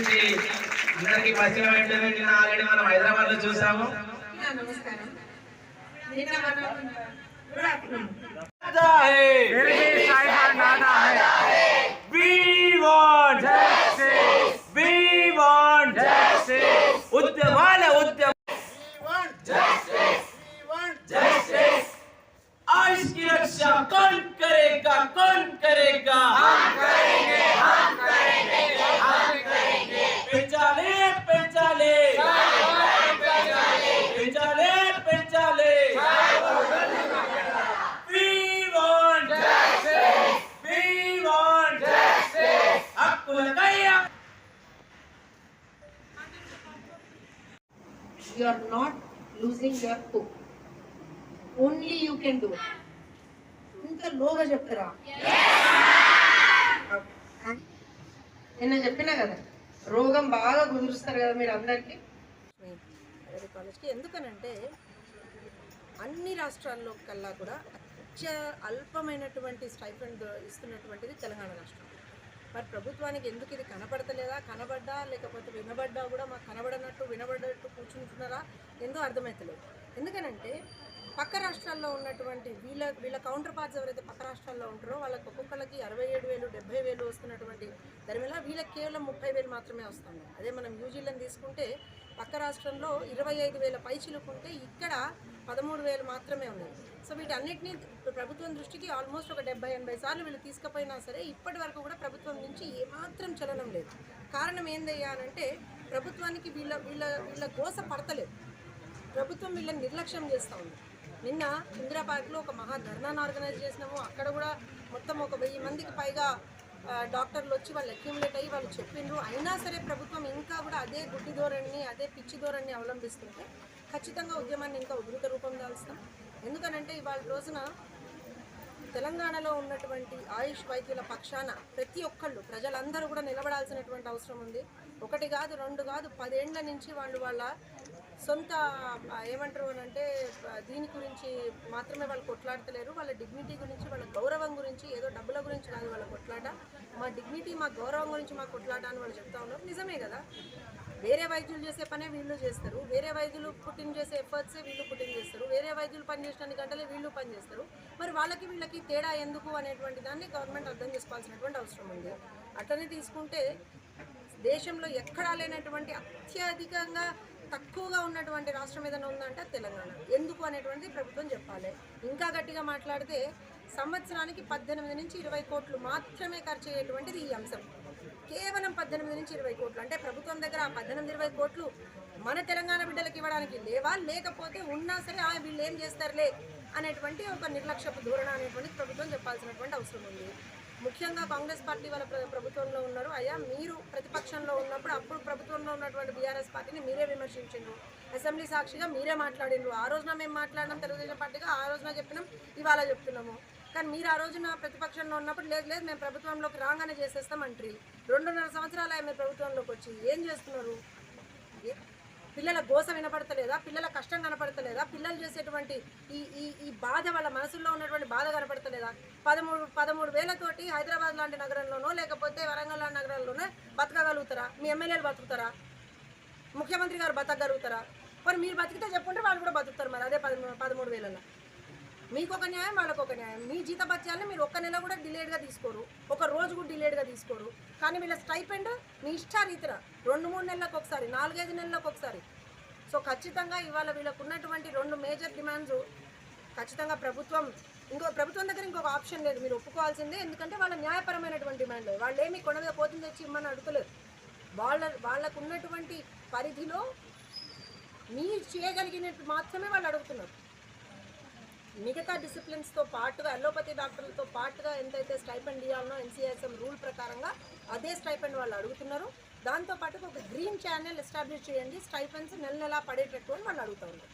గురించి అందరికీ పరిచయం ఏంటంటే నిన్న ఆల్రెడీ మనం హైదరాబాద్ లో చూసాము. నమస్కారం. ఉద్యమాల ఉద్యమ आयुष की रक्षा कौन करेगा, कौन करेगा? हम करेंगे, हम करेंगे, हम करेंगे। पेचाले पेचाले पेचाले पेचाले We want justice, we want justice. आपको लगाया. You are not losing your hope. Only you can do it. ఇంత లోగా చెప్తారా? నిన్న చెప్పినా కదా, రోగం బాగా కుదురుస్తారు కదా మీరు అందరికీ కాలేజ్కి. ఎందుకనంటే అన్ని రాష్ట్రాల్లో కల్లా కూడా అల్పమైనటువంటి స్టైఫండ్ ఇస్తున్నటువంటిది తెలంగాణ రాష్ట్రం. మరి ప్రభుత్వానికి ఎందుకు ఇది కనపడతలేదా, కనబడ్డా లేకపోతే వినబడ్డా కూడా మాకు వినబడ్డట్టు కూర్చుంటున్నారా ఏందో అర్థమవుతలేదు. ఎందుకనంటే పక్క రాష్ట్రాల్లో ఉన్నటువంటి వీళ్ళ కౌంటర్ పార్ట్స్ ఎవరైతే పక్క రాష్ట్రాల్లో ఉంటారో వాళ్ళకి ఒక్కొక్కరికి 67,000 70,000 వస్తున్నటువంటి ధర్మిలా వీళ్ళకి కేవలం 30,000 మాత్రమే వస్తుంది. అదే మనం యూజీలను తీసుకుంటే పక్క రాష్ట్రంలో 25,000 పైచిలుకుంటే ఇక్కడ 13,000 మాత్రమే ఉన్నాయి. సో వీటన్నిటినీ ప్రభుత్వం దృష్టికి ఆల్మోస్ట్ ఒక 70-80 సార్లు వీళ్ళు తీసుకుపోయినా సరే ఇప్పటి వరకు కూడా ప్రభుత్వం నుంచి ఏమాత్రం చలనం లేదు. కారణం ఏందయ్యానంటే ప్రభుత్వానికి వీళ్ళ గోస పడతలేదు. ప్రభుత్వం వీళ్ళని నిర్లక్ష్యం చేస్తూ ఉంది. నిన్న ఇందిరా పార్క్లో ఒక మహా ధర్నాను ఆర్గనైజ్ చేసినాము. అక్కడ కూడా మొత్తం ఒక 1000 మందికి పైగా డాక్టర్లు వచ్చి వాళ్ళు అక్యుములేట్ అయ్యి వాళ్ళు చెప్పిండ్రు. అయినా సరే ప్రభుత్వం ఇంకా కూడా అదే గుడ్డి ధోరణిని అదే పిచ్చి ధోరణిని అవలంబిస్తుంటే ఖచ్చితంగా ఉద్యమాన్ని ఇంకా ఉధృత రూపం దాల్స్తాం. ఎందుకనంటే ఇవాళ రోజున తెలంగాణలో ఉన్నటువంటి ఆయుష్ వైద్యుల పక్షాన ప్రతి ఒక్కళ్ళు ప్రజలందరూ కూడా నిలబడాల్సినటువంటి అవసరం ఉంది. 1 కాదు 2 కాదు 10 ఏళ్ల నుంచి వాళ్ళ సొంత ఏమంటారు అని అంటే దీని గురించి మాత్రమే వాళ్ళు కొట్లాడతలేరు. వాళ్ళ డిగ్నిటీ గురించి, వాళ్ళ గౌరవం గురించి, ఏదో డబ్బుల గురించి కాదు వాళ్ళ కొట్లాట. మా డిగ్నిటీ, మా గౌరవం గురించి మా కొట్లాట అని వాళ్ళు చెప్తా ఉన్నారు. నిజమే కదా, వేరే వైద్యులు చేసే పనే వీళ్ళు చేస్తారు, వేరే వైద్యులు పుట్టిన్ చేసే ఎఫర్ట్సే వీళ్ళు పుట్టిన్ చేస్తారు, వేరే వైద్యులు పని చేసిన గంటలే వీళ్ళు పని చేస్తారు. మరి వీళ్ళకి తేడా ఎందుకు అనేటువంటి దాన్ని గవర్నమెంట్ అర్థం చేసుకోవాల్సినటువంటి అవసరం ఉంది. అట్లనే తీసుకుంటే దేశంలో ఎక్కడా లేనటువంటి అత్యధికంగా తక్కువగా ఉన్నటువంటి రాష్ట్రం ఏదైనా ఉందంటే తెలంగాణ. ఎందుకు అనేటువంటిది ప్రభుత్వం చెప్పాలి. ఇంకా గట్టిగా మాట్లాడితే సంవత్సరానికి 18 నుంచి 20 కోట్లు మాత్రమే ఖర్చు అయ్యేటువంటిది ఈ అంశం. కేవలం 18 నుంచి 20 కోట్లు అంటే ప్రభుత్వం దగ్గర ఆ 18-20 కోట్లు మన తెలంగాణ బిడ్డలకు ఇవ్వడానికి లేవా, లేకపోతే ఉన్నా సరే వీళ్ళు ఏం చేస్తారులే అనేటువంటి ఒక నిర్లక్ష్యపు ధోరణ అనేటువంటి ప్రభుత్వం చెప్పాల్సినటువంటి అవసరం ఉంది. ముఖ్యంగా కాంగ్రెస్ పార్టీ వాళ్ళ ప్రభుత్వంలో ఉన్నారు. అయ్యా మీరు ప్రతిపక్షంలో ఉన్నప్పుడు అప్పుడు ప్రభుత్వంలో ఉన్నటువంటి బీఆర్ఎస్ పార్టీని మీరే విమర్శించిండ్రు, అసెంబ్లీ సాక్షిగా మీరే మాట్లాడిండ్రు. ఆ రోజున మేము మాట్లాడినాం తెలుగుదేశం పార్టీగా, ఆ రోజున చెప్పినాం, ఇవాళ చెప్తున్నాము. కానీ మీరు ఆ రోజున ప్రతిపక్షంలో ఉన్నప్పుడు లేదు మేము ప్రభుత్వంలోకి రాగానే చేసేస్తామంటారు. 2.5 సంవత్సరాలు మీరు ప్రభుత్వంలోకి వచ్చి ఏం చేస్తున్నారు? పిల్లల గోస వినపడతలేదా? పిల్లల కష్టం కనపడతలేదా? పిల్లలు చేసేటువంటి ఈ బాధ, వాళ్ళ మనసుల్లో ఉన్నటువంటి బాధ కనపడతలేదా? 13,000తోటి హైదరాబాద్ లాంటి నగరంలోనో లేకపోతే వరంగల్ లాంటి నగరంలోనే బతకగలుగుతారా? మీ ఎమ్మెల్యేలు బతుకుతారా? ముఖ్యమంత్రి గారు బతకగలుగుతారా? మరి మీరు బతికితే చెప్పుంటే వాళ్ళు కూడా బతుకుతారు. మరి అదే 13,000లో మీకు ఒక న్యాయం, వాళ్ళకు ఒక న్యాయం. మీ జీతభత్యాలను మీరు 1 నెల కూడా డిలేడ్గా తీసుకోరు, 1 రోజు కూడా డిలేడ్గా తీసుకోరు. కానీ వీళ్ళ స్టైపెండ్ మీ ఇష్టారీతిన 2-3 నెలలకు ఒకసారి, 4-5 నెలలకు ఒకసారి. సో ఖచ్చితంగా ఇవాళ వీళ్ళకు ఉన్నటువంటి 2 మేజర్ డిమాండ్స్ ఖచ్చితంగా ప్రభుత్వం దగ్గర ఇంకొక ఆప్షన్ లేదు, మీరు ఒప్పుకోవాల్సిందే. ఎందుకంటే వాళ్ళ న్యాయపరమైనటువంటి డిమాండ్లు. వాళ్ళు ఏమి కొండ మీద పోతుంది తెచ్చి ఇమ్మని అడుగుతలేరు. వాళ్ళకు ఉన్నటువంటి పరిధిలో మీరు చేయగలిగినట్టు మాత్రమే వాళ్ళు అడుగుతున్నారు. మిగతా డిసిప్లిన్స్తో పాటుగా అలోపతి డాక్టర్లతో పాటుగా ఎంతైతే స్టైపెండ్ ఇవ్వాలనో NCISM రూల్ ప్రకారంగా అదే స్టైపెండ్ వాళ్ళు అడుగుతున్నారు. దాంతోపాటు ఒక గ్రీన్ ఛానల్ ఎస్టాబ్లిష్ చేయండి, స్టైపెండ్స్ నెల నెలా పడేటట్టు అని వాళ్ళు అడుగుతూ ఉన్నారు.